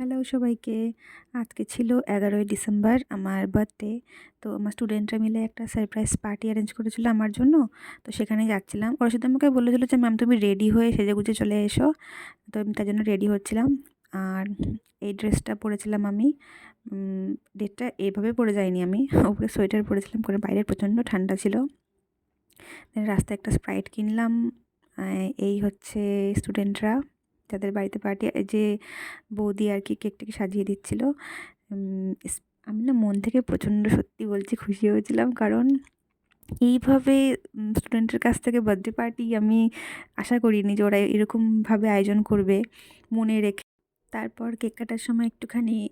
Hello সবাইকে। আজকে ছিল ১১ই ডিসেম্বর আমার বার্থডে। তো আমার স্টুডেন্টরা মিলে একটা সারপ্রাইজ পার্টি অ্যারেঞ্জ করেছিল আমার জন্য। তো সেখানে যাচ্ছিলাম। ওরা শুধু আমাকে বলেছিল যে, "ম্যাম তুমি রেডি হয়ে সেজেগুজে চলে এসো।" তো আমি তার জন্য রেডি হচ্ছিলাম। আর এই ড্রেসটা পরেছিলাম আমি। ডেটটা এভাবে পরে যাইনি আমি। উপরে সোয়েটার পরেছিলাম কারণ বাইরে প্রচণ্ড ঠান্ডা ছিল। দেন রাস্তায় একটা স্প্রাইট কিনলাম। এই হচ্ছে স্টুডেন্টরা যাদের বাড়িতে পার্টি, যে বৌদি আর কি কেকটাকে সাজিয়ে দিচ্ছিল। আমি না মন থেকে প্রচণ্ড, সত্যি বলছি, খুশি হয়েছিলাম। কারণ এইভাবে স্টুডেন্টের কাছ থেকে বার্থডে পার্টি আমি আশা করিনি যে ওরা এরকমভাবে আয়োজন করবে মনে রেখে। তারপর কেক কাটার সময় একটুখানি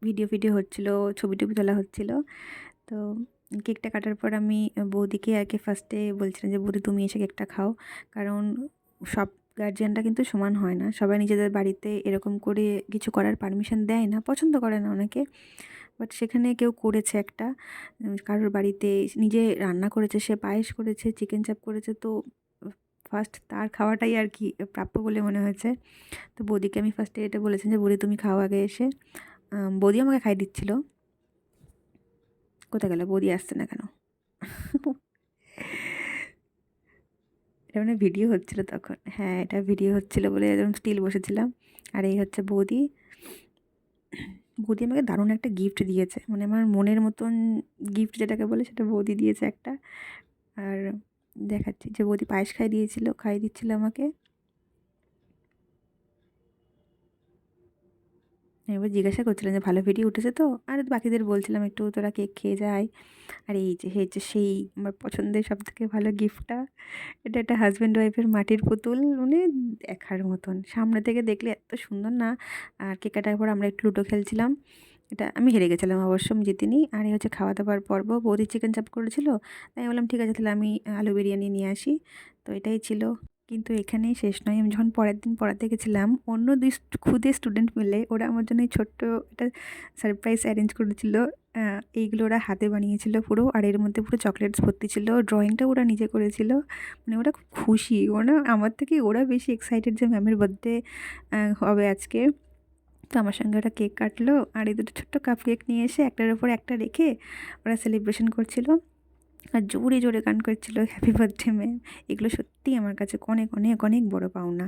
ভিডিও হচ্ছিল, ছবি-টবি তোলা হচ্ছিল। তো কেকটা কাটার পর আমি বৌদিকে আর কি ফার্স্টে বলছিলাম যে, "বৌদি তুমি এসে কেকটা খাও।" কারণ সব গার্জিয়ানরা কিন্তু সমান হয় না। সবাই নিজেদের বাড়িতে এরকম করে কিছু করার পারমিশন দেয় না, পছন্দ করে না অনেকে। বাট সেখানে কেউ করেছে একটা, কারোর বাড়িতে নিজে রান্না করেছে, সে পায়েস করেছে, চিকেন চাপ করেছে। তো ফার্স্ট তার খাওয়াটাই আর কি প্রাপ্য বলে মনে হয়েছে। তো বৌদিকে আমি ফার্স্টে এটা বলেছি যে, "বৌদি তুমি খাও আগে এসে।" বৌদি আমাকে খাইয়ে দিচ্ছিল। কোথায় গেল? বৌদি আসছে না কেন? এটা মানে ভিডিও হচ্ছিল তখন। হ্যাঁ, এটা ভিডিও হচ্ছিল বলে একদম স্টিল বসেছিলাম। আর এই হচ্ছে বৌদি। বৌদি আমাকে দারুণ একটা গিফট দিয়েছে। মানে আমার মনের মতন গিফট যেটাকে বলে সেটা বৌদি দিয়েছে একটা। আর দেখাচ্ছি যে বৌদি পায়েস খাইয়ে দিচ্ছিল আমাকে। আমি এবার জিজ্ঞাসা করছিলাম যে, "ভালো ভিডিও উঠেছে তো?" আর বাকিদের বলছিলাম, "একটু তোরা কেক খেয়ে যা আয়।" আর এই যে সেই আমার পছন্দের সবথেকে ভালো গিফটটা। এটা একটা হাসব্যান্ড ওয়াইফের মাটির পুতুল, মানে দেখার মতন। সামনে থেকে দেখলে এত সুন্দর না। আর কেক কাটার পর আমরা একটু লুডো খেলছিলাম। এটা আমি হেরে গেছিলাম অবশ্য, আমি জিতিনি। আর এই হচ্ছে খাওয়া-দাওয়ার পর্ব। বৌদি চিকেন চাপ করেছিল। তাই আমি বললাম, "ঠিক আছে তাহলে আমি আলু বিরিয়ানি নিয়ে আসি।" তো এটাই ছিল। কিন্তু এখানেই শেষ নয়। আমি যখন পরের দিন পড়াতে গেছিলাম, অন্য ২ ক্ষুদে স্টুডেন্ট মিলে ওরা আমার জন্য এই ছোট্ট একটা সারপ্রাইজ অ্যারেঞ্জ করেছিল। এইগুলো ওরা হাতে বানিয়েছিল পুরো। আর এর মধ্যে পুরো চকলেটস ভর্তি ছিল। ড্রয়িংটাও ওরা নিজে করেছিল। মানে ওরা খুব খুশি। ওরা আমার থেকে ওরা বেশি এক্সাইটেড যে ম্যামের বার্থডে হবে আজকে। তো আমার সঙ্গে ওরা কেক কাটলো। আর এই দুটো ছোট্ট কাপ কেক নিয়ে এসে একটার উপর একটা রেখে ওরা সেলিব্রেশন করছিল। আর জোরে গান করছিল, হ্যাপি বার্থডে ম্যাম। এগুলো সত্যিই আমার কাছে অনেক, অনেক, অনেক বড় পাওনা।